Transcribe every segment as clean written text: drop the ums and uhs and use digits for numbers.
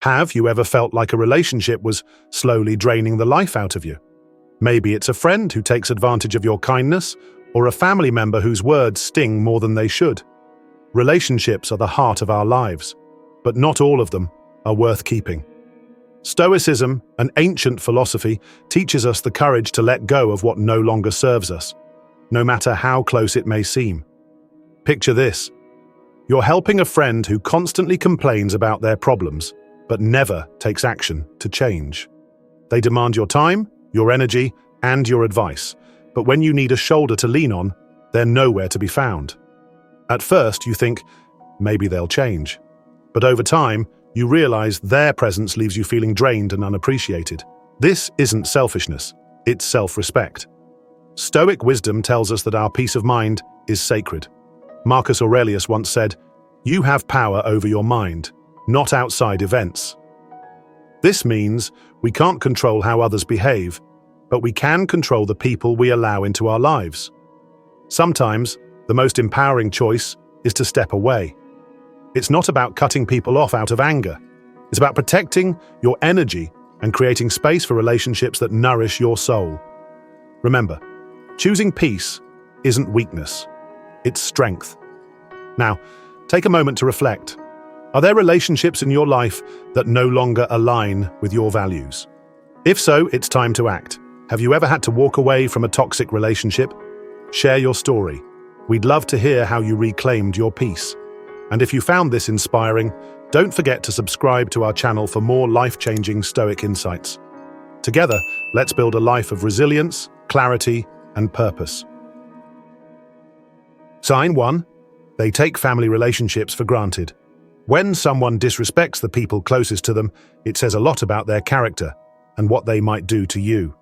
Have you ever felt like a relationship was slowly draining the life out of you? Maybe it's a friend who takes advantage of your kindness, or a family member whose words sting more than they should. Relationships are the heart of our lives, but not all of them are worth keeping. Stoicism, an ancient philosophy, teaches us the courage to let go of what no longer serves us, no matter how close it may seem. Picture this. You're helping a friend who constantly complains about their problems, but never takes action to change. They demand your time, your energy, and your advice, but when you need a shoulder to lean on, they're nowhere to be found. At first, you think, maybe they'll change. But over time, you realize their presence leaves you feeling drained and unappreciated. This isn't selfishness, it's self-respect. Stoic wisdom tells us that our peace of mind is sacred. Marcus Aurelius once said, "You have power over your mind, not outside events." This means we can't control how others behave, but we can control the people we allow into our lives. Sometimes, the most empowering choice is to step away. It's not about cutting people off out of anger. It's about protecting your energy and creating space for relationships that nourish your soul. Remember, choosing peace isn't weakness, it's strength. Now, take a moment to reflect. Are there relationships in your life that no longer align with your values? If so, it's time to act. Have you ever had to walk away from a toxic relationship? Share your story. We'd love to hear how you reclaimed your peace. And if you found this inspiring, don't forget to subscribe to our channel for more life-changing Stoic insights. Together, let's build a life of resilience, clarity, and purpose. Sign 1. They take family relationships for granted. When someone disrespects the people closest to them, it says a lot about their character and what they might do to you.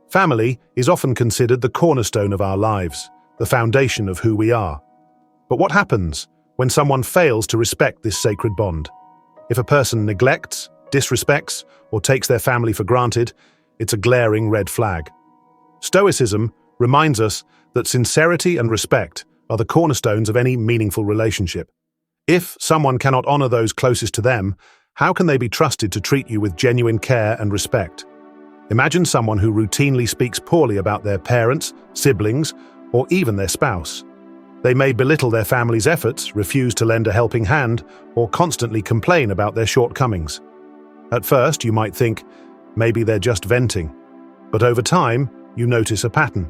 Family is often considered the cornerstone of our lives, the foundation of who we are. But what happens when someone fails to respect this sacred bond? If a person neglects, disrespects, or takes their family for granted, it's a glaring red flag. Stoicism reminds us that sincerity and respect are the cornerstones of any meaningful relationship. If someone cannot honor those closest to them, how can they be trusted to treat you with genuine care and respect? Imagine someone who routinely speaks poorly about their parents, siblings, or even their spouse. They may belittle their family's efforts, refuse to lend a helping hand, or constantly complain about their shortcomings. At first, you might think, maybe they're just venting. But over time, you notice a pattern.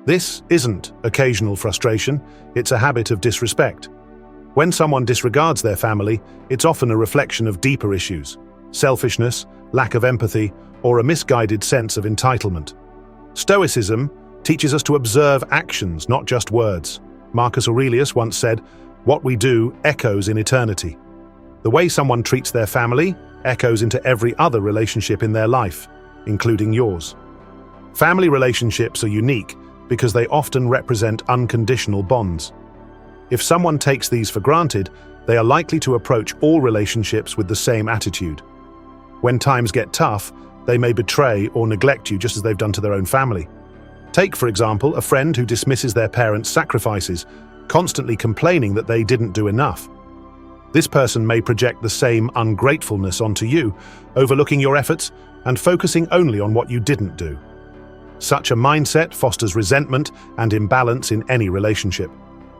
This isn't occasional frustration, it's a habit of disrespect. When someone disregards their family, it's often a reflection of deeper issues: selfishness, lack of empathy, or a misguided sense of entitlement. Stoicism teaches us to observe actions, not just words. Marcus Aurelius once said, "What we do echoes in eternity." The way someone treats their family echoes into every other relationship in their life, including yours. Family relationships are unique because they often represent unconditional bonds. If someone takes these for granted, they are likely to approach all relationships with the same attitude. When times get tough, they may betray or neglect you just as they've done to their own family. Take, for example, a friend who dismisses their parents' sacrifices, constantly complaining that they didn't do enough. This person may project the same ungratefulness onto you, overlooking your efforts and focusing only on what you didn't do. Such a mindset fosters resentment and imbalance in any relationship.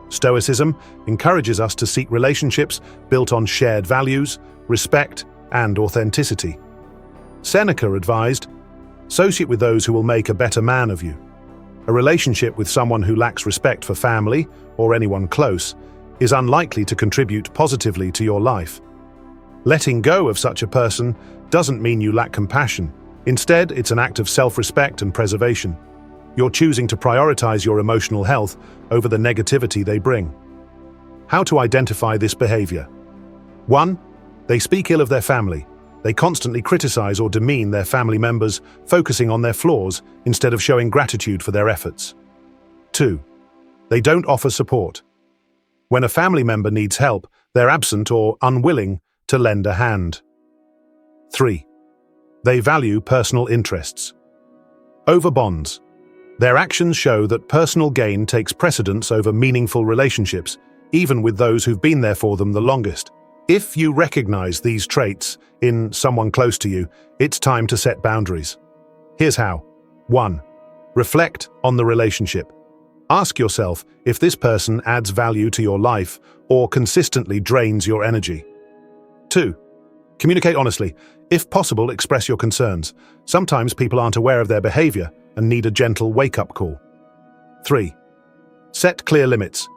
Stoicism encourages us to seek relationships built on shared values, respect, and authenticity. Seneca advised, "Associate with those who will make a better man of you." A relationship with someone who lacks respect for family or anyone close is unlikely to contribute positively to your life. Letting go of such a person doesn't mean you lack compassion. Instead, it's an act of self-respect and preservation. You're choosing to prioritize your emotional health over the negativity they bring. How to identify this behavior? 1. They speak ill of their family. They constantly criticize or demean their family members, focusing on their flaws instead of showing gratitude for their efforts. 2. They don't offer support. When a family member needs help, they're absent or unwilling to lend a hand. 3. They value personal interests over bonds. Their actions show that personal gain takes precedence over meaningful relationships, even with those who've been there for them the longest. If you recognize these traits in someone close to you, it's time to set boundaries. Here's how. 1. Reflect on the relationship. Ask yourself if this person adds value to your life or consistently drains your energy. 2. Communicate honestly. If possible, express your concerns. Sometimes people aren't aware of their behavior and need a gentle wake-up call. 3. Set clear limits.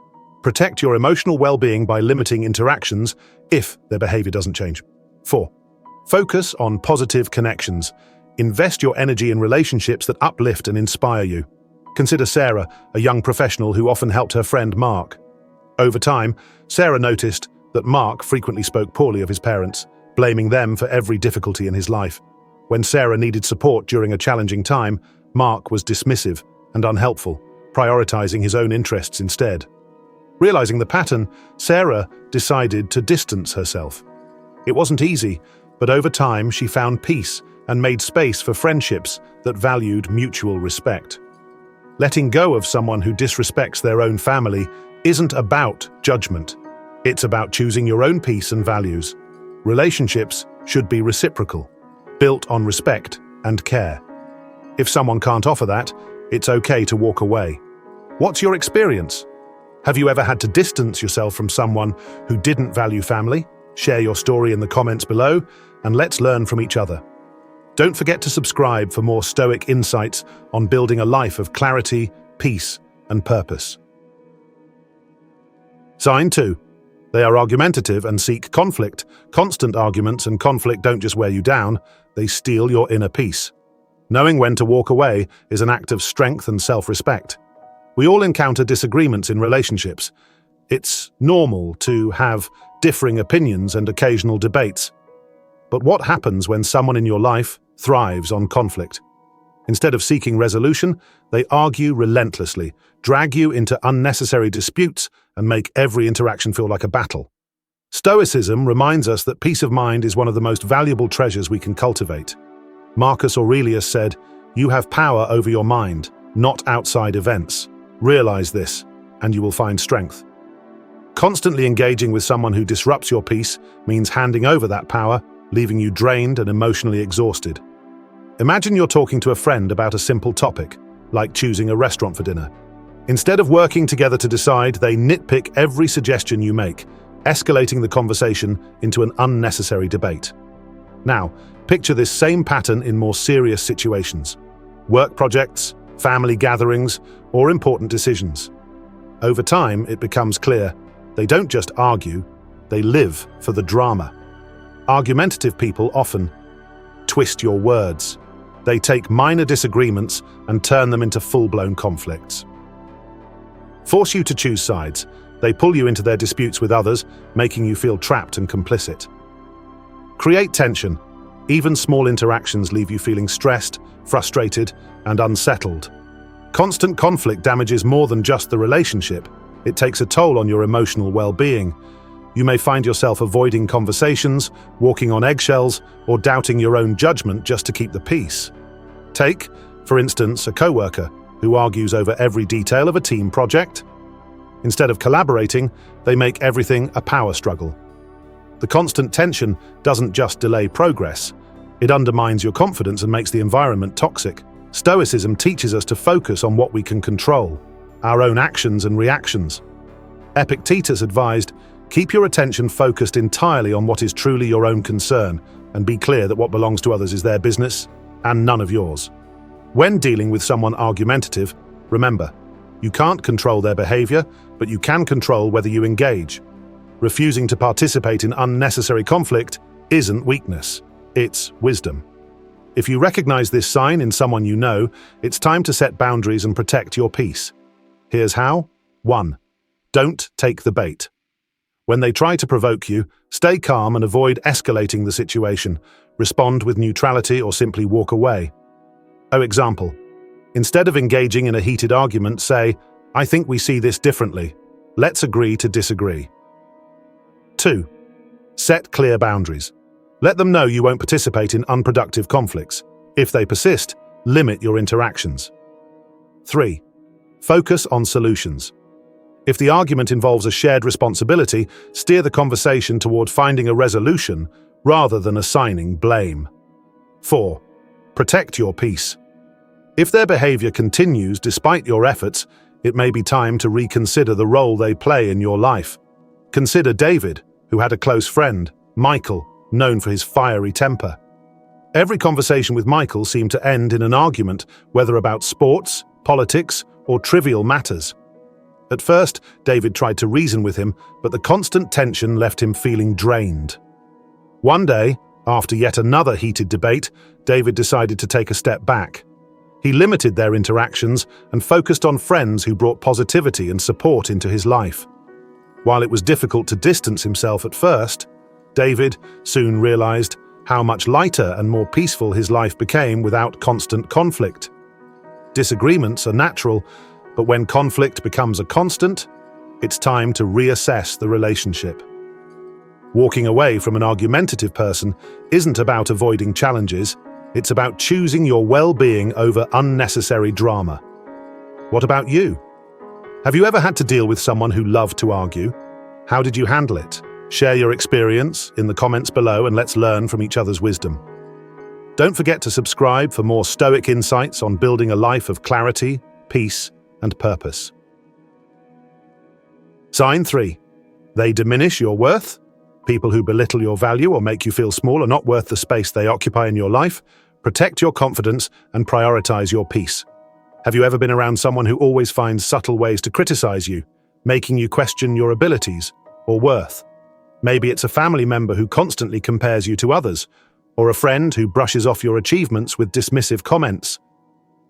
Protect your emotional well-being by limiting interactions if their behavior doesn't change. 4. Focus on positive connections. Invest your energy in relationships that uplift and inspire you. Consider Sarah, a young professional who often helped her friend Mark. Over time, Sarah noticed that Mark frequently spoke poorly of his parents, blaming them for every difficulty in his life. When Sarah needed support during a challenging time, Mark was dismissive and unhelpful, prioritizing his own interests instead. Realizing the pattern, Sarah decided to distance herself. It wasn't easy, but over time she found peace and made space for friendships that valued mutual respect. Letting go of someone who disrespects their own family isn't about judgment. It's about choosing your own peace and values. Relationships should be reciprocal, built on respect and care. If someone can't offer that, it's okay to walk away. What's your experience? Have you ever had to distance yourself from someone who didn't value family? Share your story in the comments below, and let's learn from each other. Don't forget to subscribe for more Stoic insights on building a life of clarity, peace, and purpose. Sign 2. They are argumentative and seek conflict. Constant arguments and conflict don't just wear you down, they steal your inner peace. Knowing when to walk away is an act of strength and self-respect. We all encounter disagreements in relationships. It's normal to have differing opinions and occasional debates. But what happens when someone in your life thrives on conflict? Instead of seeking resolution, they argue relentlessly, drag you into unnecessary disputes, and make every interaction feel like a battle. Stoicism reminds us that peace of mind is one of the most valuable treasures we can cultivate. Marcus Aurelius said, "You have power over your mind, not outside events. Realize this, and you will find strength." Constantly engaging with someone who disrupts your peace means handing over that power, leaving you drained and emotionally exhausted. Imagine you're talking to a friend about a simple topic, like choosing a restaurant for dinner. Instead of working together to decide, they nitpick every suggestion you make, escalating the conversation into an unnecessary debate. Now, picture this same pattern in more serious situations: work projects, family gatherings, or important decisions. Over time, it becomes clear they don't just argue, they live for the drama. Argumentative people often twist your words. They take minor disagreements and turn them into full-blown conflicts. Force you to choose sides. They pull you into their disputes with others, making you feel trapped and complicit. Create tension. Even small interactions leave you feeling stressed, frustrated, and unsettled. Constant conflict damages more than just the relationship. It takes a toll on your emotional well-being. You may find yourself avoiding conversations, walking on eggshells, or doubting your own judgment just to keep the peace. Take, for instance, a coworker who argues over every detail of a team project. Instead of collaborating, they make everything a power struggle. The constant tension doesn't just delay progress, it undermines your confidence and makes the environment toxic. Stoicism teaches us to focus on what we can control, our own actions and reactions. Epictetus advised, keep your attention focused entirely on what is truly your own concern, and be clear that what belongs to others is their business and none of yours. When dealing with someone argumentative, remember, you can't control their behavior, but you can control whether you engage. Refusing to participate in unnecessary conflict isn't weakness, it's wisdom. If you recognize this sign in someone you know, it's time to set boundaries and protect your peace. Here's how. 1. Don't take the bait. When they try to provoke you, stay calm and avoid escalating the situation. Respond with neutrality or simply walk away. Example. Instead of engaging in a heated argument, say, "I think we see this differently. Let's agree to disagree." 2. Set clear boundaries. Let them know you won't participate in unproductive conflicts. If they persist, limit your interactions. 3. Focus on solutions. If the argument involves a shared responsibility, steer the conversation toward finding a resolution rather than assigning blame. 4. Protect your peace. If their behavior continues despite your efforts, it may be time to reconsider the role they play in your life. Consider David, who had a close friend, Michael, known for his fiery temper. Every conversation with Michael seemed to end in an argument, whether about sports, politics, or trivial matters. At first, David tried to reason with him, but the constant tension left him feeling drained. One day, after yet another heated debate, David decided to take a step back. He limited their interactions and focused on friends who brought positivity and support into his life. While it was difficult to distance himself at first, David soon realized how much lighter and more peaceful his life became without constant conflict. Disagreements are natural, but when conflict becomes a constant, it's time to reassess the relationship. Walking away from an argumentative person isn't about avoiding challenges, it's about choosing your well-being over unnecessary drama. What about you? Have you ever had to deal with someone who loved to argue? How did you handle it? Share your experience in the comments below and let's learn from each other's wisdom. Don't forget to subscribe for more Stoic insights on building a life of clarity, peace, and purpose. Sign 3. They diminish your worth. People who belittle your value or make you feel small are not worth the space they occupy in your life. Protect your confidence and prioritize your peace. Have you ever been around someone who always finds subtle ways to criticize you, making you question your abilities or worth? Maybe it's a family member who constantly compares you to others, or a friend who brushes off your achievements with dismissive comments.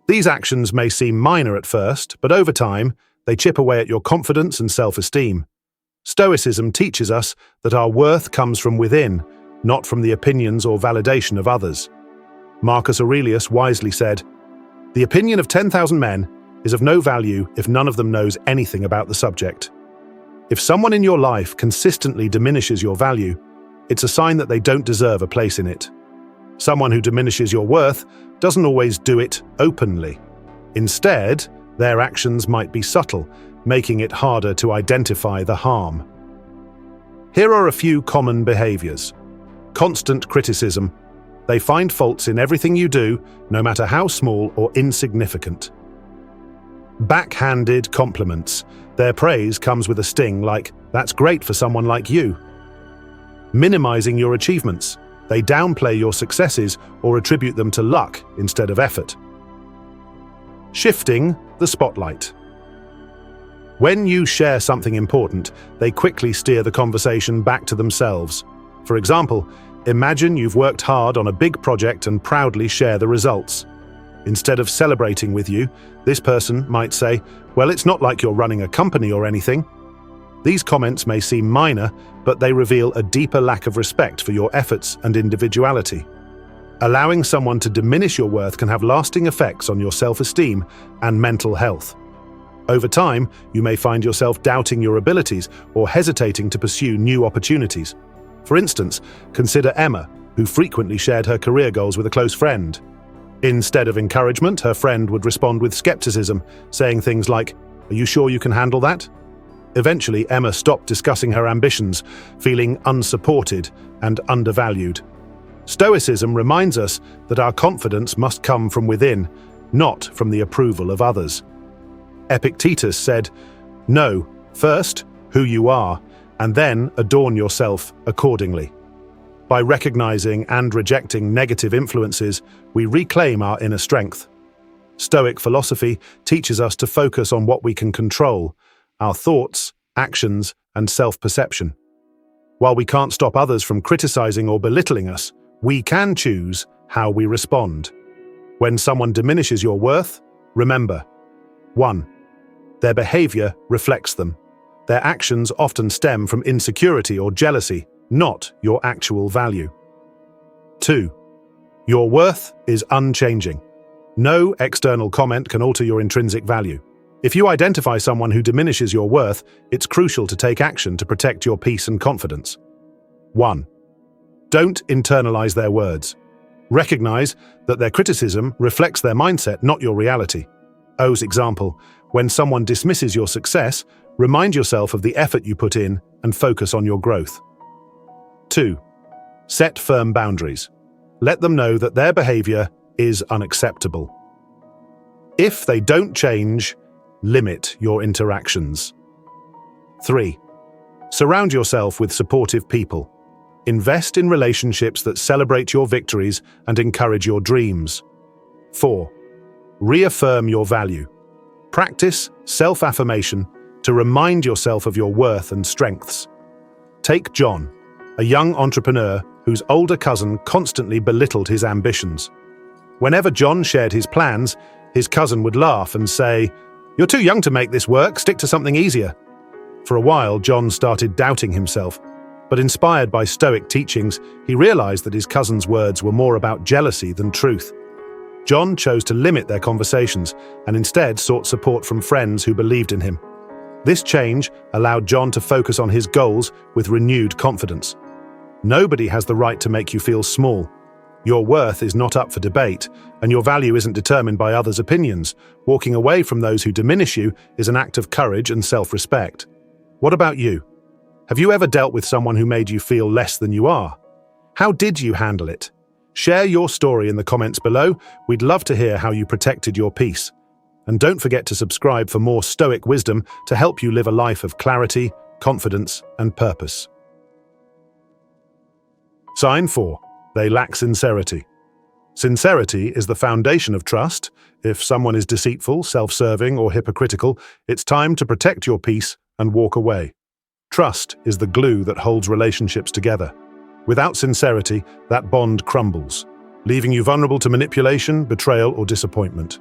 These actions may seem minor at first, but over time, they chip away at your confidence and self-esteem. Stoicism teaches us that our worth comes from within, not from the opinions or validation of others. Marcus Aurelius wisely said, "The opinion of 10,000 men is of no value if none of them knows anything about the subject." If someone in your life consistently diminishes your value, it's a sign that they don't deserve a place in it. Someone who diminishes your worth doesn't always do it openly. Instead, their actions might be subtle, making it harder to identify the harm. Here are a few common behaviors. Constant criticism. They find faults in everything you do, no matter how small or insignificant. Backhanded compliments. Their praise comes with a sting like, "That's great for someone like you." Minimizing your achievements. They downplay your successes or attribute them to luck instead of effort. Shifting the spotlight. When you share something important, they quickly steer the conversation back to themselves. For example, imagine you've worked hard on a big project and proudly share the results. Instead of celebrating with you, this person might say, "Well, it's not like you're running a company or anything." These comments may seem minor, but they reveal a deeper lack of respect for your efforts and individuality. Allowing someone to diminish your worth can have lasting effects on your self-esteem and mental health. Over time, you may find yourself doubting your abilities or hesitating to pursue new opportunities. For instance, consider Emma, who frequently shared her career goals with a close friend. Instead of encouragement, her friend would respond with skepticism, saying things like, "Are you sure you can handle that?" Eventually, Emma stopped discussing her ambitions, feeling unsupported and undervalued. Stoicism reminds us that our confidence must come from within, not from the approval of others. Epictetus said, "Know, first, who you are, and then adorn yourself accordingly." By recognizing and rejecting negative influences, we reclaim our inner strength. Stoic philosophy teaches us to focus on what we can control, our thoughts, actions, and self-perception. While we can't stop others from criticizing or belittling us, we can choose how we respond. When someone diminishes your worth, remember: 1. Their behavior reflects them. Their actions often stem from insecurity or jealousy, not your actual value. 2. Your worth is unchanging. No external comment can alter your intrinsic value. If you identify someone who diminishes your worth, it's crucial to take action to protect your peace and confidence. 1. Don't internalize their words. Recognize that their criticism reflects their mindset, not your reality. O's example: when someone dismisses your success, Remind yourself of the effort you put in and focus on your growth. 2. Set firm boundaries. Let them know that their behavior is unacceptable. If they don't change, limit your interactions. 3. Surround yourself with supportive people. Invest in relationships that celebrate your victories and encourage your dreams. 4. Reaffirm your value. Practice self-affirmation to remind yourself of your worth and strengths. Take John, a young entrepreneur whose older cousin constantly belittled his ambitions. Whenever John shared his plans, his cousin would laugh and say, "You're too young to make this work, stick to something easier." For a while, John started doubting himself, but inspired by Stoic teachings, he realized that his cousin's words were more about jealousy than truth. John chose to limit their conversations and instead sought support from friends who believed in him. This change allowed John to focus on his goals with renewed confidence. Nobody has the right to make you feel small. Your worth is not up for debate, and your value isn't determined by others' opinions. Walking away from those who diminish you is an act of courage and self-respect. What about you? Have you ever dealt with someone who made you feel less than you are? How did you handle it? Share your story in the comments below. We'd love to hear how you protected your peace. And don't forget to subscribe for more Stoic wisdom to help you live a life of clarity, confidence, and purpose. Sign 4. They lack sincerity. Sincerity is the foundation of trust. If someone is deceitful, self-serving, or hypocritical, it's time to protect your peace and walk away. Trust is the glue that holds relationships together. Without sincerity, that bond crumbles, leaving you vulnerable to manipulation, betrayal, or disappointment.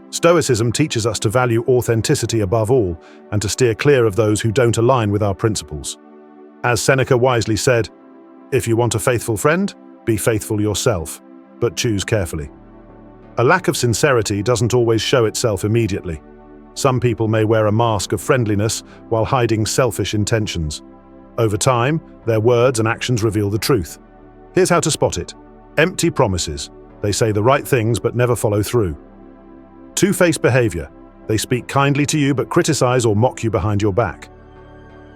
Stoicism teaches us to value authenticity above all and to steer clear of those who don't align with our principles. As Seneca wisely said, "If you want a faithful friend, be faithful yourself, but choose carefully." A lack of sincerity doesn't always show itself immediately. Some people may wear a mask of friendliness while hiding selfish intentions. Over time, their words and actions reveal the truth. Here's how to spot it. Empty promises. They say the right things but never follow through. Two-faced behavior. They speak kindly to you but criticize or mock you behind your back.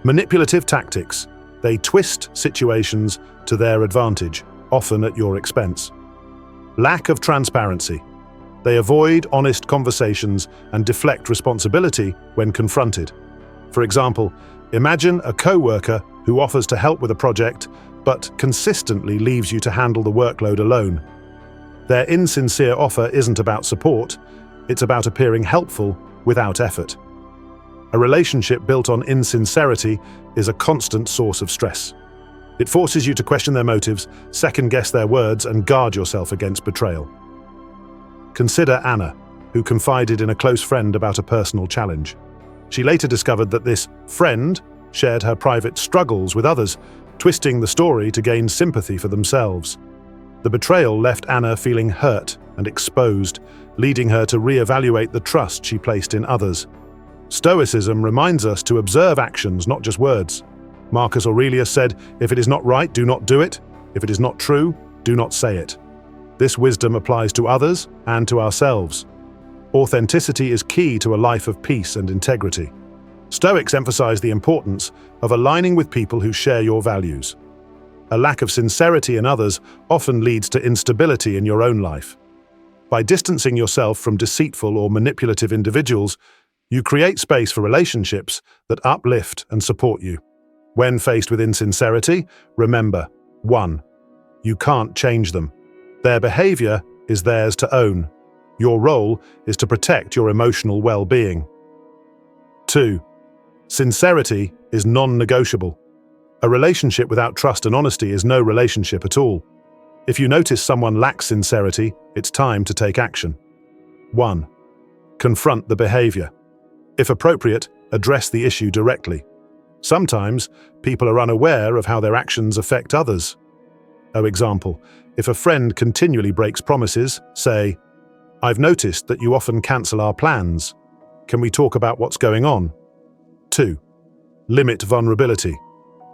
Manipulative tactics. They twist situations to their advantage, often at your expense. Lack of transparency. They avoid honest conversations and deflect responsibility when confronted. For example, imagine a co-worker who offers to help with a project but consistently leaves you to handle the workload alone. Their insincere offer isn't about support, it's about appearing helpful without effort. A relationship built on insincerity is a constant source of stress. It forces you to question their motives, second-guess their words, and guard yourself against betrayal. Consider Anna, who confided in a close friend about a personal challenge. She later discovered that this friend shared her private struggles with others, twisting the story to gain sympathy for themselves. The betrayal left Anna feeling hurt and exposed, leading her to reevaluate the trust she placed in others. Stoicism reminds us to observe actions, not just words. Marcus Aurelius said, "If it is not right, do not do it. If it is not true, do not say it." This wisdom applies to others and to ourselves. Authenticity is key to a life of peace and integrity. Stoics emphasize the importance of aligning with people who share your values. A lack of sincerity in others often leads to instability in your own life. By distancing yourself from deceitful or manipulative individuals, you create space for relationships that uplift and support you. When faced with insincerity, remember, 1. You can't change them. Their behavior is theirs to own. Your role is to protect your emotional well-being. 2. Sincerity is non-negotiable. A relationship without trust and honesty is no relationship at all. If you notice someone lacks sincerity, it's time to take action. 1. Confront the behavior. If appropriate, address the issue directly. Sometimes, people are unaware of how their actions affect others. For example, if a friend continually breaks promises, say, "I've noticed that you often cancel our plans. Can we talk about what's going on?" 2. Limit vulnerability.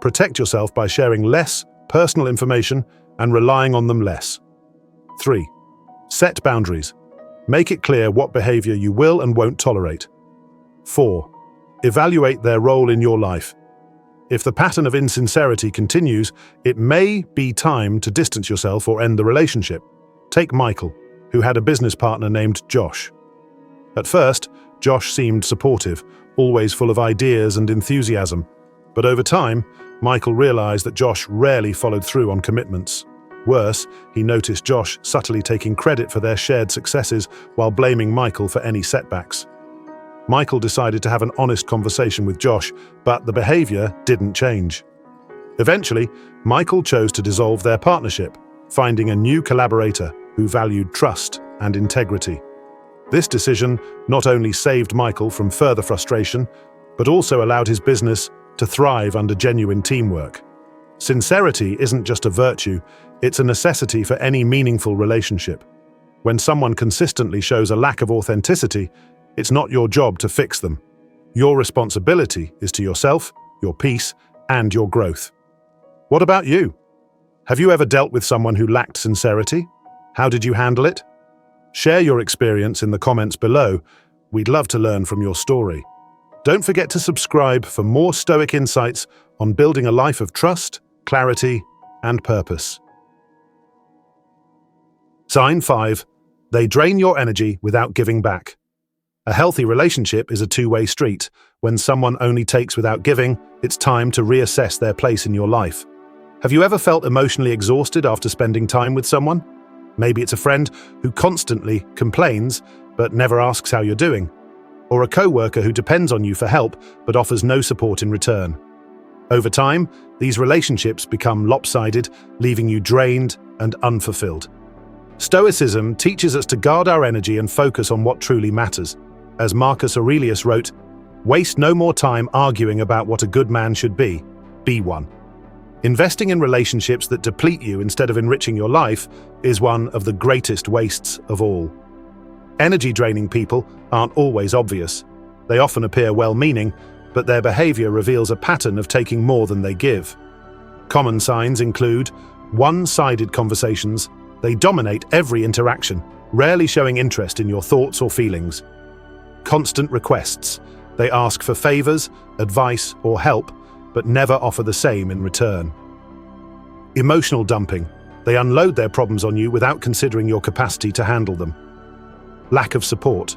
Protect yourself by sharing less personal information and relying on them less. 3. Set boundaries. Make it clear what behavior you will and won't tolerate. 4. Evaluate their role in your life. If the pattern of insincerity continues, it may be time to distance yourself or end the relationship. Take Michael, who had a business partner named Josh. At first, Josh seemed supportive, always full of ideas and enthusiasm. But over time, Michael realized that Josh rarely followed through on commitments. Worse, he noticed Josh subtly taking credit for their shared successes while blaming Michael for any setbacks. Michael decided to have an honest conversation with Josh, but the behavior didn't change. Eventually, Michael chose to dissolve their partnership, finding a new collaborator who valued trust and integrity. This decision not only saved Michael from further frustration, but also allowed his business to thrive under genuine teamwork. Sincerity isn't just a virtue, it's a necessity for any meaningful relationship. When someone consistently shows a lack of authenticity, it's not your job to fix them. Your responsibility is to yourself, your peace, and your growth. What about you? Have you ever dealt with someone who lacked sincerity? How did you handle it? Share your experience in the comments below. We'd love to learn from your story. Don't forget to subscribe for more Stoic insights on building a life of trust, clarity, and purpose. Sign 5. They drain your energy without giving back. A healthy relationship is a two-way street. When someone only takes without giving, it's time to reassess their place in your life. Have you ever felt emotionally exhausted after spending time with someone? Maybe it's a friend who constantly complains but never asks how you're doing, or a coworker who depends on you for help but offers no support in return. Over time, these relationships become lopsided, leaving you drained and unfulfilled. Stoicism teaches us to guard our energy and focus on what truly matters. As Marcus Aurelius wrote, "Waste no more time arguing about what a good man should be one." Investing in relationships that deplete you instead of enriching your life is one of the greatest wastes of all. Energy-draining people aren't always obvious. They often appear well-meaning, but their behavior reveals a pattern of taking more than they give. Common signs include one-sided conversations. They dominate every interaction, rarely showing interest in your thoughts or feelings. Constant requests. They ask for favors, advice, or help, but never offer the same in return. Emotional dumping. They unload their problems on you without considering your capacity to handle them. Lack of support.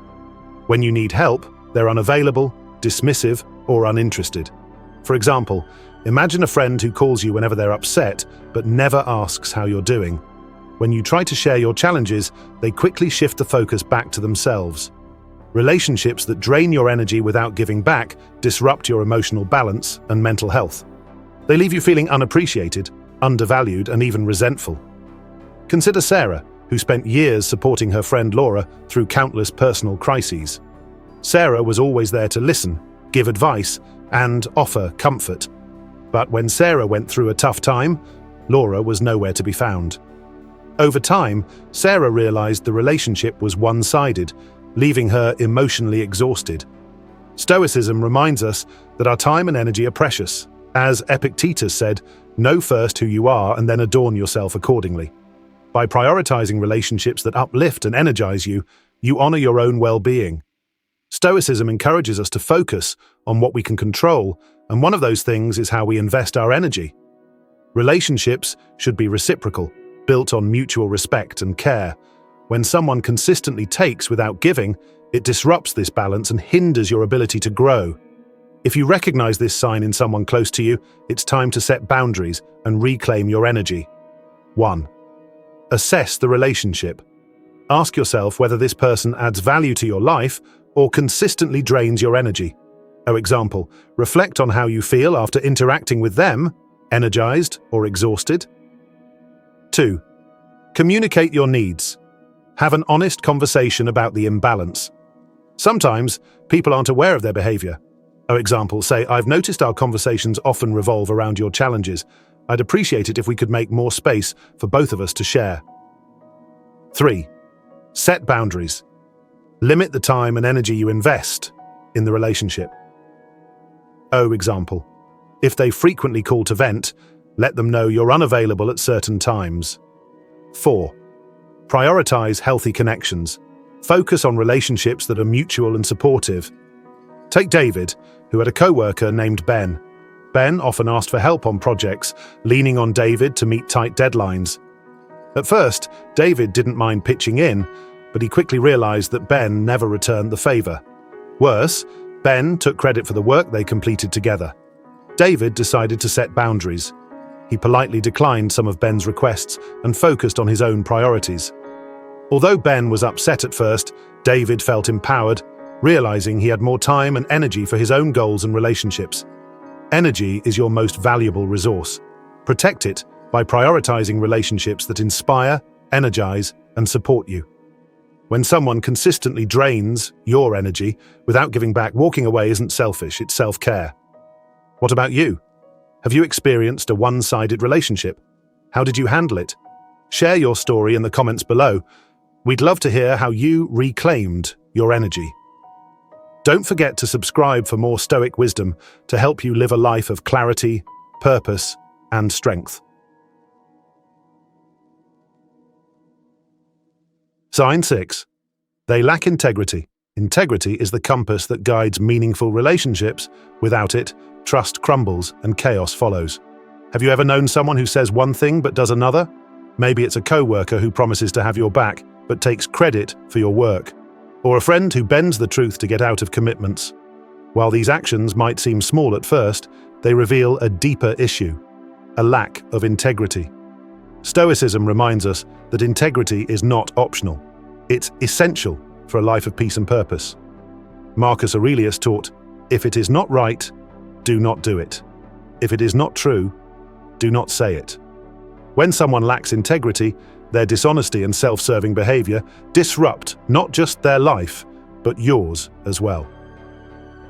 When you need help, they're unavailable, dismissive, or uninterested. For example, imagine a friend who calls you whenever they're upset, but never asks how you're doing. When you try to share your challenges, they quickly shift the focus back to themselves. Relationships that drain your energy without giving back disrupt your emotional balance and mental health. They leave you feeling unappreciated, undervalued, and even resentful. Consider Sarah, who spent years supporting her friend Laura through countless personal crises. Sarah was always there to listen, give advice, and offer comfort. But when Sarah went through a tough time, Laura was nowhere to be found. Over time, Sarah realized the relationship was one-sided, leaving her emotionally exhausted. Stoicism reminds us that our time and energy are precious. As Epictetus said, "Know first who you are and then adorn yourself accordingly." By prioritizing relationships that uplift and energize you, you honor your own well-being. Stoicism encourages us to focus on what we can control, and one of those things is how we invest our energy. Relationships should be reciprocal, built on mutual respect and care. When someone consistently takes without giving, it disrupts this balance and hinders your ability to grow. If you recognize this sign in someone close to you, it's time to set boundaries and reclaim your energy. 1. Assess the relationship. Ask yourself whether this person adds value to your life or consistently drains your energy. For example, reflect on how you feel after interacting with them, energized or exhausted. 2. Communicate your needs. Have an honest conversation about the imbalance. Sometimes, people aren't aware of their behavior. For example, say, "I've noticed our conversations often revolve around your challenges. I'd appreciate it if we could make more space for both of us to share." 3. Set boundaries. Limit the time and energy you invest in the relationship. For example, if they frequently call to vent, let them know you're unavailable at certain times. 4. Prioritize healthy connections. Focus on relationships that are mutual and supportive. Take David, who had a co-worker named Ben. Ben often asked for help on projects, leaning on David to meet tight deadlines. At first, David didn't mind pitching in, but he quickly realized that Ben never returned the favor. Worse, Ben took credit for the work they completed together. David decided to set boundaries. He politely declined some of Ben's requests and focused on his own priorities. Although Ben was upset at first, David felt empowered, realizing he had more time and energy for his own goals and relationships. Energy is your most valuable resource. Protect it by prioritizing relationships that inspire, energize, and support you. When someone consistently drains your energy without giving back, walking away isn't selfish, it's self-care. What about you? Have you experienced a one-sided relationship? How did you handle it? Share your story in the comments below. We'd love to hear how you reclaimed your energy. Don't forget to subscribe for more Stoic wisdom to help you live a life of clarity, purpose, and strength. Sign 6. They lack integrity. Integrity is the compass that guides meaningful relationships. Without it, trust crumbles and chaos follows. Have you ever known someone who says one thing but does another? Maybe it's a co-worker who promises to have your back but takes credit for your work. Or a friend who bends the truth to get out of commitments. While these actions might seem small at first, they reveal a deeper issue, a lack of integrity. Stoicism reminds us that integrity is not optional. It's essential for a life of peace and purpose. Marcus Aurelius taught, "If it is not right, do not do it. If it is not true, do not say it." When someone lacks integrity, their dishonesty and self-serving behavior disrupt not just their life, but yours as well.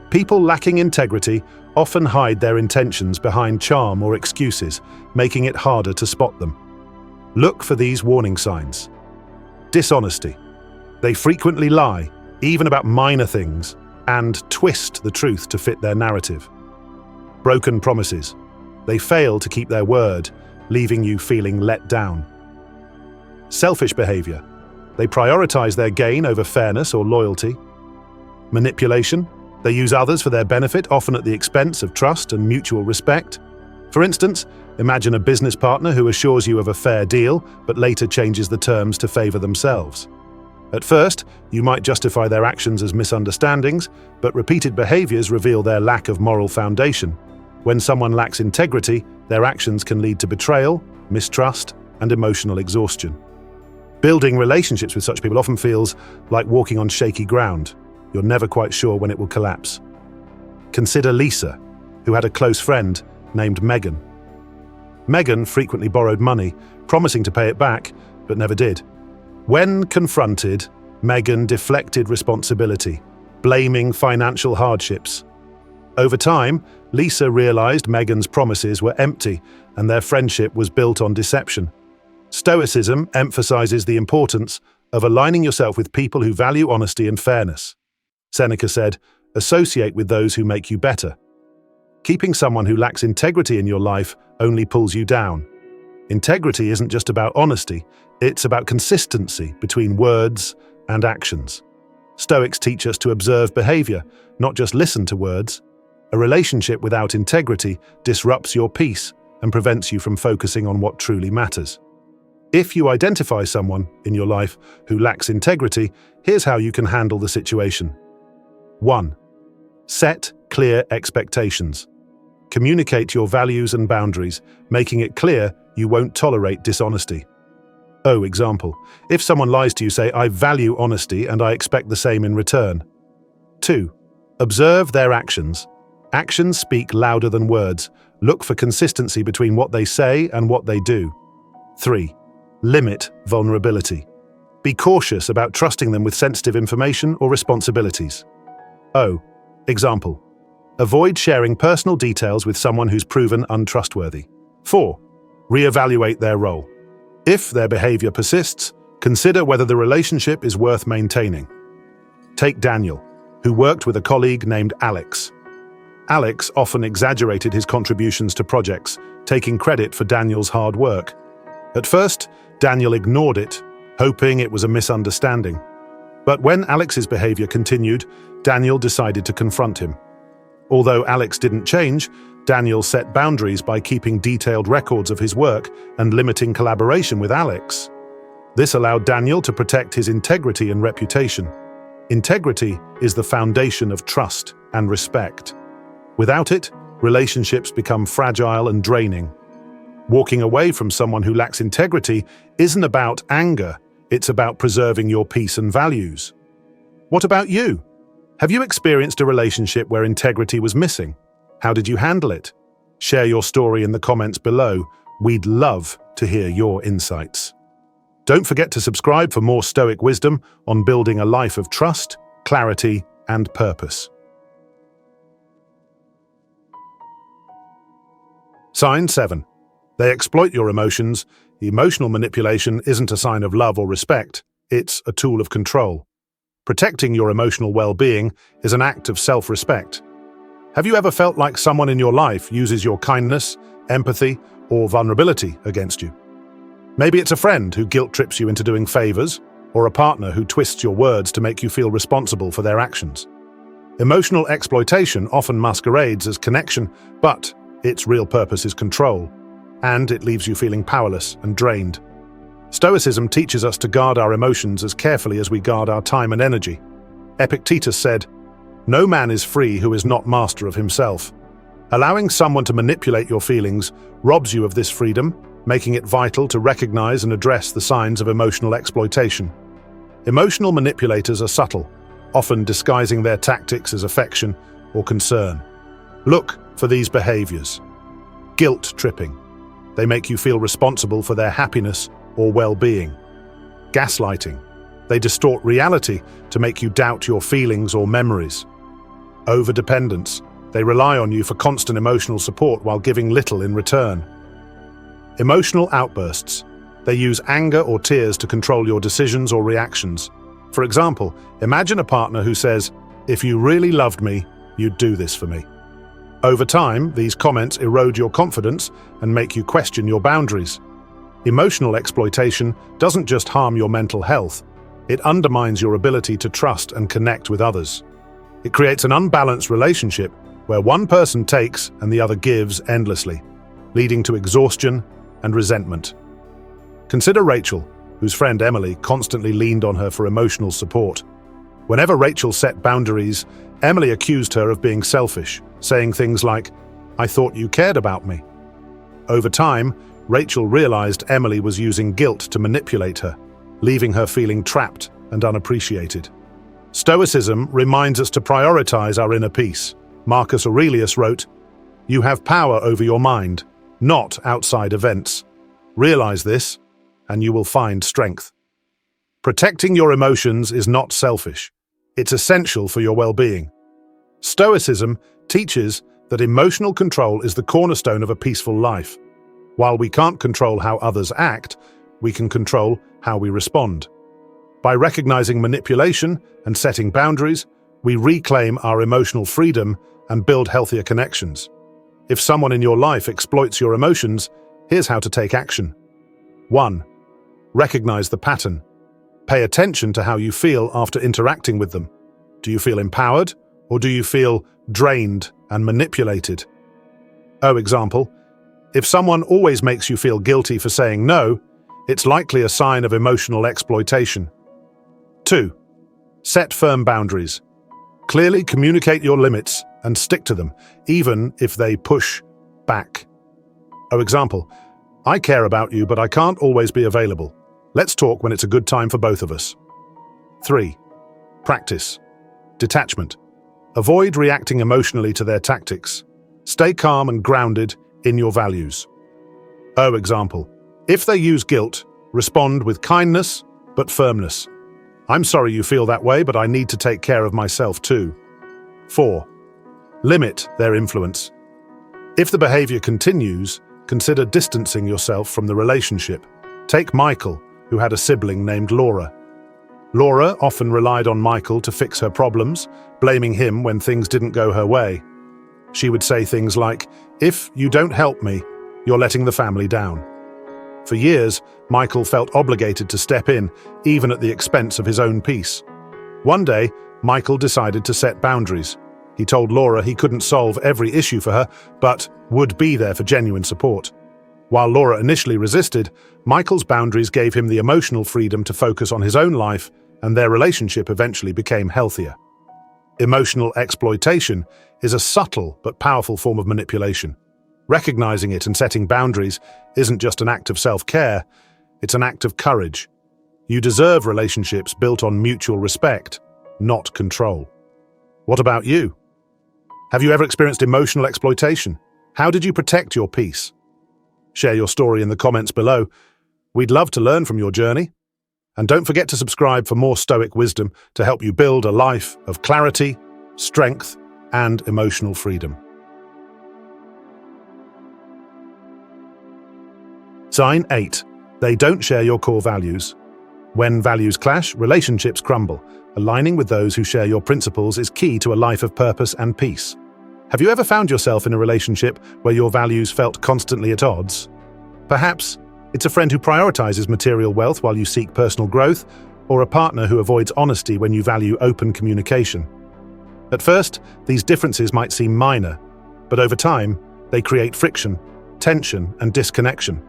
People lacking integrity often hide their intentions behind charm or excuses, making it harder to spot them. Look for these warning signs. Dishonesty. They frequently lie, even about minor things, and twist the truth to fit their narrative. Broken promises. They fail to keep their word, leaving you feeling let down. Selfish behavior. They prioritize their gain over fairness or loyalty. Manipulation. They use others for their benefit, often at the expense of trust and mutual respect. For instance, imagine a business partner who assures you of a fair deal, but later changes the terms to favor themselves. At first, you might justify their actions as misunderstandings, but repeated behaviors reveal their lack of moral foundation. When someone lacks integrity, their actions can lead to betrayal, mistrust, and emotional exhaustion. Building relationships with such people often feels like walking on shaky ground. You're never quite sure when it will collapse. Consider Lisa, who had a close friend named Megan. Megan frequently borrowed money, promising to pay it back, but never did. When confronted, Megan deflected responsibility, blaming financial hardships. Over time, Lisa realized Megan's promises were empty and their friendship was built on deception. Stoicism emphasizes the importance of aligning yourself with people who value honesty and fairness. Seneca said, "Associate with those who make you better." Keeping someone who lacks integrity in your life only pulls you down. Integrity isn't just about honesty, it's about consistency between words and actions. Stoics teach us to observe behavior, not just listen to words. A relationship without integrity disrupts your peace and prevents you from focusing on what truly matters. If you identify someone in your life who lacks integrity, here's how you can handle the situation. 1. Set clear expectations. Communicate your values and boundaries, making it clear you won't tolerate dishonesty. Example. If someone lies to you, say, "I value honesty and I expect the same in return." 2. Observe their actions. Actions speak louder than words. Look for consistency between what they say and what they do. 3. Limit vulnerability. Be cautious about trusting them with sensitive information or responsibilities. Example. Avoid sharing personal details with someone who's proven untrustworthy. 4. Reevaluate their role. If their behavior persists, consider whether the relationship is worth maintaining. Take Daniel, who worked with a colleague named Alex. Alex often exaggerated his contributions to projects, taking credit for Daniel's hard work. At first, Daniel ignored it, hoping it was a misunderstanding. But when Alex's behavior continued, Daniel decided to confront him. Although Alex didn't change, Daniel set boundaries by keeping detailed records of his work and limiting collaboration with Alex. This allowed Daniel to protect his integrity and reputation. Integrity is the foundation of trust and respect. Without it, relationships become fragile and draining. Walking away from someone who lacks integrity isn't about anger, it's about preserving your peace and values. What about you? Have you experienced a relationship where integrity was missing? How did you handle it? Share your story in the comments below. We'd love to hear your insights. Don't forget to subscribe for more Stoic wisdom on building a life of trust, clarity, and purpose. Sign 7. They exploit your emotions. Emotional manipulation isn't a sign of love or respect, it's a tool of control. Protecting your emotional well-being is an act of self-respect. Have you ever felt like someone in your life uses your kindness, empathy, or vulnerability against you? Maybe it's a friend who guilt-trips you into doing favors, or a partner who twists your words to make you feel responsible for their actions. Emotional exploitation often masquerades as connection, but its real purpose is control, and it leaves you feeling powerless and drained. Stoicism teaches us to guard our emotions as carefully as we guard our time and energy. Epictetus said, "No man is free who is not master of himself." Allowing someone to manipulate your feelings robs you of this freedom, making it vital to recognize and address the signs of emotional exploitation. Emotional manipulators are subtle, often disguising their tactics as affection or concern. Look for these behaviors. Guilt tripping. They make you feel responsible for their happiness or well-being. Gaslighting. They distort reality to make you doubt your feelings or memories. Overdependence. They rely on you for constant emotional support while giving little in return. Emotional outbursts. They use anger or tears to control your decisions or reactions. For example, imagine a partner who says, "If you really loved me, you'd do this for me." Over time, these comments erode your confidence and make you question your boundaries. Emotional exploitation doesn't just harm your mental health, it undermines your ability to trust and connect with others. It creates an unbalanced relationship where one person takes and the other gives endlessly, leading to exhaustion and resentment. Consider Rachel, whose friend Emily constantly leaned on her for emotional support. Whenever Rachel set boundaries, Emily accused her of being selfish, saying things like, "I thought you cared about me." Over time, Rachel realized Emily was using guilt to manipulate her, leaving her feeling trapped and unappreciated. Stoicism reminds us to prioritize our inner peace. Marcus Aurelius wrote, "You have power over your mind, not outside events. Realize this, and you will find strength." Protecting your emotions is not selfish. It's essential for your well-being. Stoicism teaches that emotional control is the cornerstone of a peaceful life. While we can't control how others act, we can control how we respond. By recognizing manipulation and setting boundaries, we reclaim our emotional freedom and build healthier connections. If someone in your life exploits your emotions, here's how to take action. 1. Recognize the pattern. Pay attention to how you feel after interacting with them. Do you feel empowered, or do you feel drained and manipulated? Example, if someone always makes you feel guilty for saying no, it's likely a sign of emotional exploitation. 2. Set firm boundaries. Clearly communicate your limits and stick to them, even if they push back. Example, I care about you, but I can't always be available. Let's talk when it's a good time for both of us. 3. Practice. Detachment. Avoid reacting emotionally to their tactics. Stay calm and grounded in your values. Example, if they use guilt, respond with kindness but firmness. I'm sorry you feel that way, but I need to take care of myself too. 4. Limit their influence. If the behavior continues, consider distancing yourself from the relationship. Take Michael, who had a sibling named Laura. Laura often relied on Michael to fix her problems, blaming him when things didn't go her way. She would say things like, "If you don't help me, you're letting the family down." For years, Michael felt obligated to step in, even at the expense of his own peace. One day, Michael decided to set boundaries. He told Laura he couldn't solve every issue for her, but would be there for genuine support. While Laura initially resisted, Michael's boundaries gave him the emotional freedom to focus on his own life, and their relationship eventually became healthier. Emotional exploitation is a subtle but powerful form of manipulation. Recognizing it and setting boundaries isn't just an act of self-care, it's an act of courage. You deserve relationships built on mutual respect, not control. What about you? Have you ever experienced emotional exploitation? How did you protect your peace? Share your story in the comments below. We'd love to learn from your journey. And don't forget to subscribe for more Stoic wisdom to help you build a life of clarity, strength, and emotional freedom. Sign 8. They don't share your core values. When values clash, relationships crumble. Aligning with those who share your principles is key to a life of purpose and peace. Have you ever found yourself in a relationship where your values felt constantly at odds? Perhaps it's a friend who prioritizes material wealth while you seek personal growth, or a partner who avoids honesty when you value open communication. At first, these differences might seem minor, but over time, they create friction, tension, and disconnection.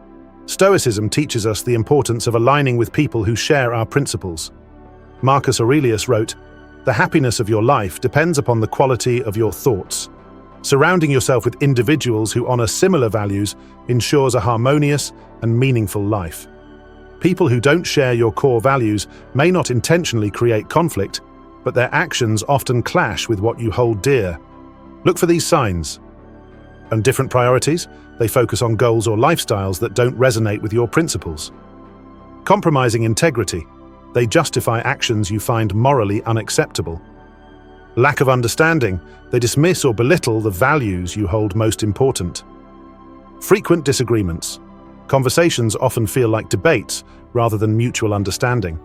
Stoicism teaches us the importance of aligning with people who share our principles. Marcus Aurelius wrote, "The happiness of your life depends upon the quality of your thoughts." Surrounding yourself with individuals who honor similar values ensures a harmonious and meaningful life. People who don't share your core values may not intentionally create conflict, but their actions often clash with what you hold dear. Look for these signs. On different priorities, they focus on goals or lifestyles that don't resonate with your principles. Compromising integrity, they justify actions you find morally unacceptable. Lack of understanding, they dismiss or belittle the values you hold most important. Frequent disagreements. Conversations often feel like debates rather than mutual understanding.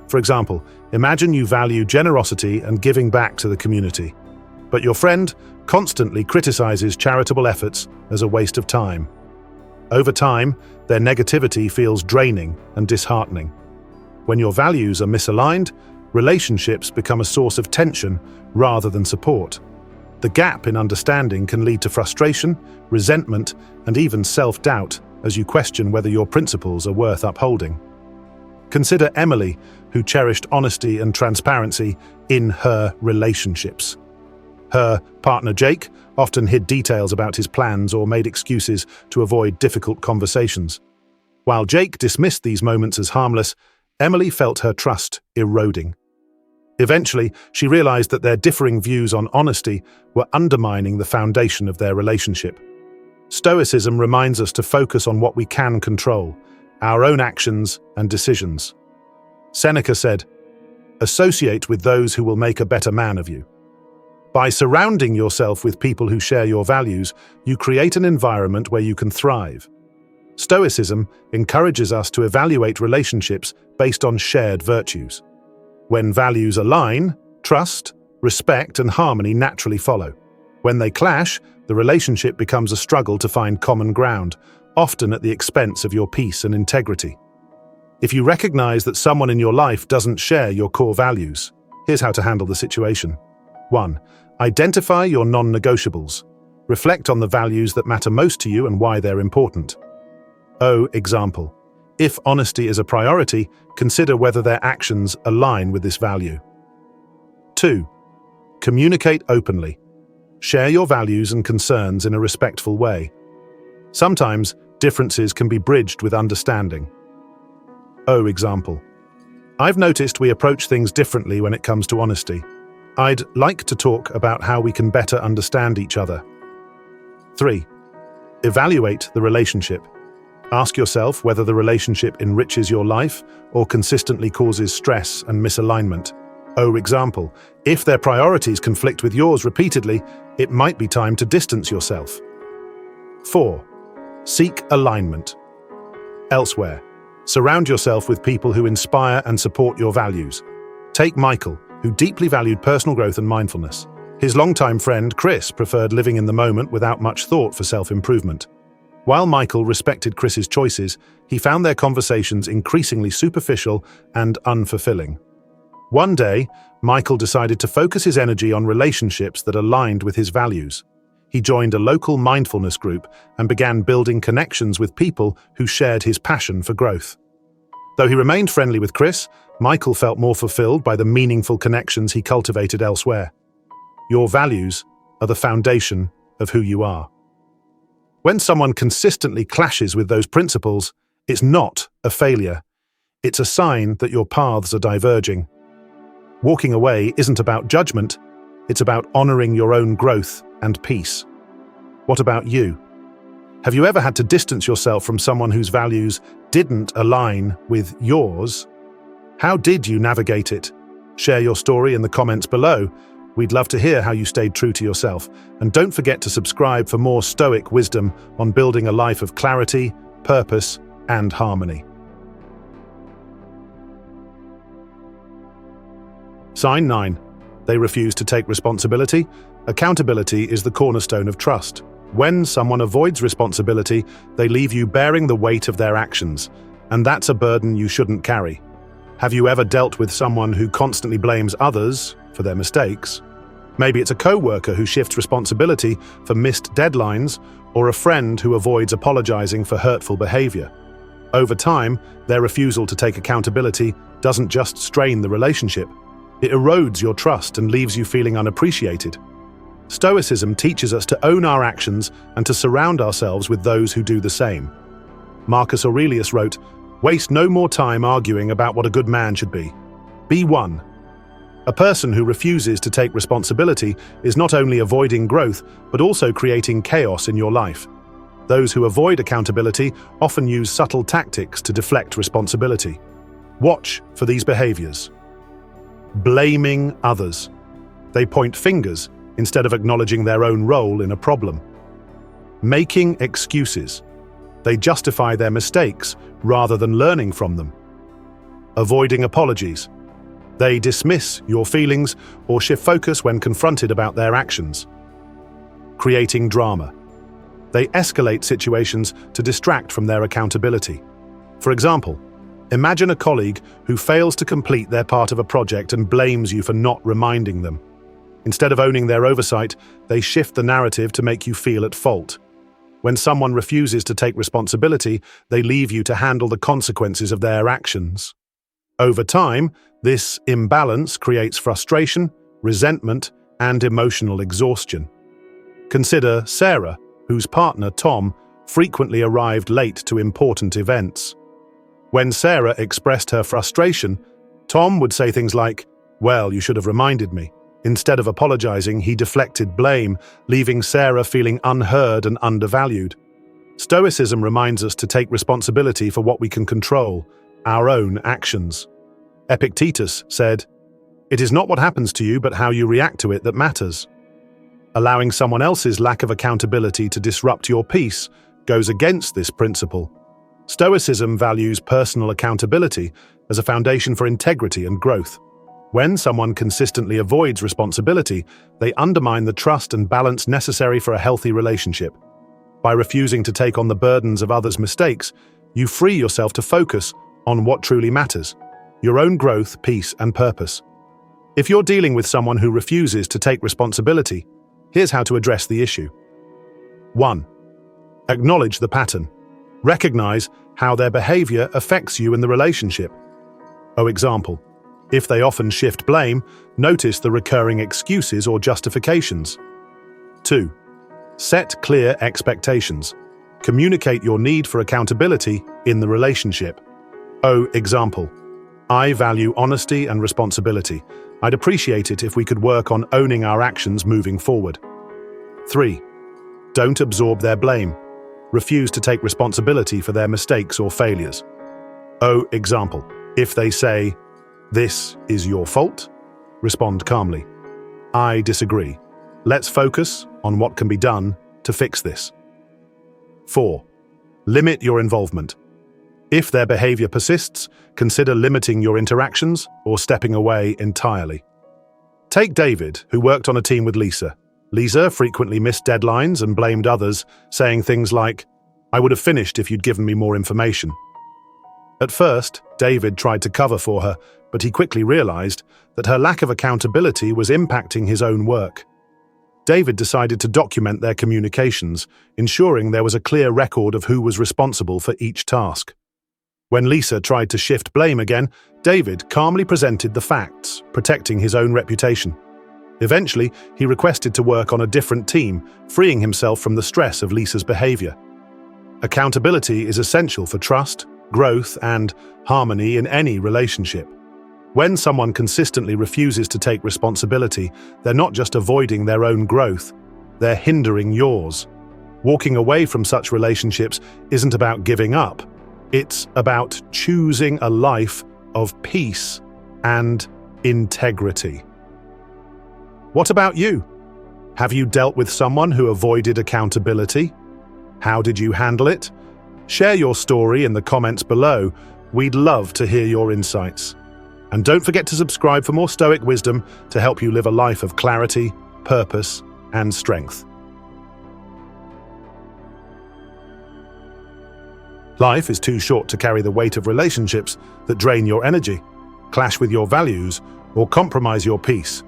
For example, imagine you value generosity and giving back to the community, but your friend constantly criticizes charitable efforts as a waste of time. Over time, their negativity feels draining and disheartening. When your values are misaligned, relationships become a source of tension rather than support. The gap in understanding can lead to frustration, resentment, and even self-doubt as you question whether your principles are worth upholding. Consider Emily, who cherished honesty and transparency in her relationships. Her partner Jake often hid details about his plans or made excuses to avoid difficult conversations. While Jake dismissed these moments as harmless, Emily felt her trust eroding. Eventually, she realized that their differing views on honesty were undermining the foundation of their relationship. Stoicism reminds us to focus on what we can control, our own actions and decisions. Seneca said, "Associate with those who will make a better man of you." By surrounding yourself with people who share your values, you create an environment where you can thrive. Stoicism encourages us to evaluate relationships based on shared virtues. When values align, trust, respect, and harmony naturally follow. When they clash, the relationship becomes a struggle to find common ground, often at the expense of your peace and integrity. If you recognize that someone in your life doesn't share your core values, here's how to handle the situation. 1. Identify your non-negotiables. Reflect on the values that matter most to you and why they're important. Example. If honesty is a priority, consider whether their actions align with this value. 2. Communicate openly. Share your values and concerns in a respectful way. Sometimes, differences can be bridged with understanding. Example. I've noticed we approach things differently when it comes to honesty. I'd like to talk about how we can better understand each other. 3. Evaluate the relationship. Ask yourself whether the relationship enriches your life or consistently causes stress and misalignment. Example, if their priorities conflict with yours repeatedly, it might be time to distance yourself. 4. Seek alignment. Elsewhere, surround yourself with people who inspire and support your values. Take Michael, who deeply valued personal growth and mindfulness. His longtime friend, Chris, preferred living in the moment without much thought for self-improvement. While Michael respected Chris's choices, he found their conversations increasingly superficial and unfulfilling. One day, Michael decided to focus his energy on relationships that aligned with his values. He joined a local mindfulness group and began building connections with people who shared his passion for growth. Though he remained friendly with Chris, Michael felt more fulfilled by the meaningful connections he cultivated elsewhere. Your values are the foundation of who you are. When someone consistently clashes with those principles, it's not a failure. It's a sign that your paths are diverging. Walking away isn't about judgment, it's about honoring your own growth and peace. What about you? Have you ever had to distance yourself from someone whose values didn't align with yours? How did you navigate it? Share your story in the comments below. We'd love to hear how you stayed true to yourself. And don't forget to subscribe for more Stoic wisdom on building a life of clarity, purpose, and harmony. Sign 9. They refuse to take responsibility. Accountability is the cornerstone of trust. When someone avoids responsibility, they leave you bearing the weight of their actions, and that's a burden you shouldn't carry. Have you ever dealt with someone who constantly blames others for their mistakes? Maybe it's a co-worker who shifts responsibility for missed deadlines, or a friend who avoids apologizing for hurtful behavior. Over time, their refusal to take accountability doesn't just strain the relationship, it erodes your trust and leaves you feeling unappreciated. Stoicism teaches us to own our actions and to surround ourselves with those who do the same. Marcus Aurelius wrote, "Waste no more time arguing about what a good man should be. Be one." A person who refuses to take responsibility is not only avoiding growth, but also creating chaos in your life. Those who avoid accountability often use subtle tactics to deflect responsibility. Watch for these behaviors. Blaming others. They point fingers instead of acknowledging their own role in a problem. Making excuses. They justify their mistakes rather than learning from them. Avoiding apologies. They dismiss your feelings or shift focus when confronted about their actions. Creating drama. They escalate situations to distract from their accountability. For example, imagine a colleague who fails to complete their part of a project and blames you for not reminding them. Instead of owning their oversight, they shift the narrative to make you feel at fault. When someone refuses to take responsibility, they leave you to handle the consequences of their actions. Over time, this imbalance creates frustration, resentment, and emotional exhaustion. Consider Sarah, whose partner, Tom, frequently arrived late to important events. When Sarah expressed her frustration, Tom would say things like, "Well, you should have reminded me." Instead of apologizing, he deflected blame, leaving Sarah feeling unheard and undervalued. Stoicism reminds us to take responsibility for what we can control, our own actions. Epictetus said, "It is not what happens to you, but how you react to it that matters." Allowing someone else's lack of accountability to disrupt your peace goes against this principle. Stoicism values personal accountability as a foundation for integrity and growth. When someone consistently avoids responsibility, they undermine the trust and balance necessary for a healthy relationship. By refusing to take on the burdens of others' mistakes, you free yourself to focus on what truly matters: your own growth, peace, and purpose. If you're dealing with someone who refuses to take responsibility, here's how to address the issue. 1. Acknowledge the pattern. Recognize how their behavior affects you in the relationship. Example, if they often shift blame, notice the recurring excuses or justifications. 2. Set clear expectations. Communicate your need for accountability in the relationship. Example, I value honesty and responsibility. I'd appreciate it if we could work on owning our actions moving forward. 3. Don't absorb their blame. Refuse to take responsibility for their mistakes or failures. Example, if they say, "This is your fault," respond calmly, "I disagree. Let's focus on what can be done to fix this." 4. Limit your involvement. If their behavior persists, consider limiting your interactions or stepping away entirely. Take David, who worked on a team with Lisa. Lisa frequently missed deadlines and blamed others, saying things like, "I would have finished if you'd given me more information." At first, David tried to cover for her, but he quickly realized that her lack of accountability was impacting his own work. David decided to document their communications, ensuring there was a clear record of who was responsible for each task. When Lisa tried to shift blame again, David calmly presented the facts, protecting his own reputation. Eventually, he requested to work on a different team, freeing himself from the stress of Lisa's behavior. Accountability is essential for trust, growth, and harmony in any relationship. When someone consistently refuses to take responsibility, they're not just avoiding their own growth, they're hindering yours. Walking away from such relationships isn't about giving up. It's about choosing a life of peace and integrity. What about you? Have you dealt with someone who avoided accountability? How did you handle it? Share your story in the comments below. We'd love to hear your insights. And don't forget to subscribe for more Stoic wisdom to help you live a life of clarity, purpose, and strength. Life is too short to carry the weight of relationships that drain your energy, clash with your values, or compromise your peace.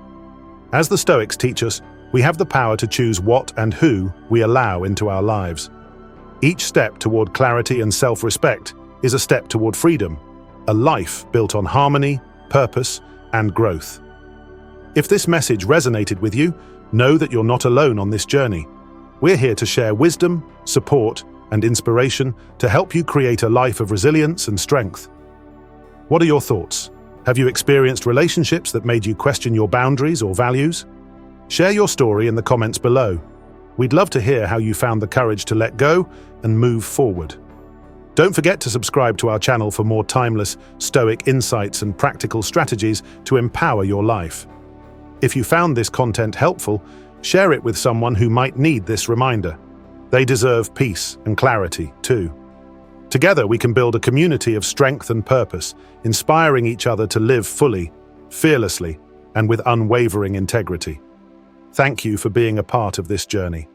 As the Stoics teach us, we have the power to choose what and who we allow into our lives. Each step toward clarity and self-respect is a step toward freedom, a life built on harmony, purpose, and growth. If this message resonated with you, know that you're not alone on this journey. We're here to share wisdom, support, and inspiration to help you create a life of resilience and strength. What are your thoughts? Have you experienced relationships that made you question your boundaries or values? Share your story in the comments below. We'd love to hear how you found the courage to let go and move forward. Don't forget to subscribe to our channel for more timeless, Stoic insights and practical strategies to empower your life. If you found this content helpful, share it with someone who might need this reminder. They deserve peace and clarity too. Together we can build a community of strength and purpose, inspiring each other to live fully, fearlessly, and with unwavering integrity. Thank you for being a part of this journey.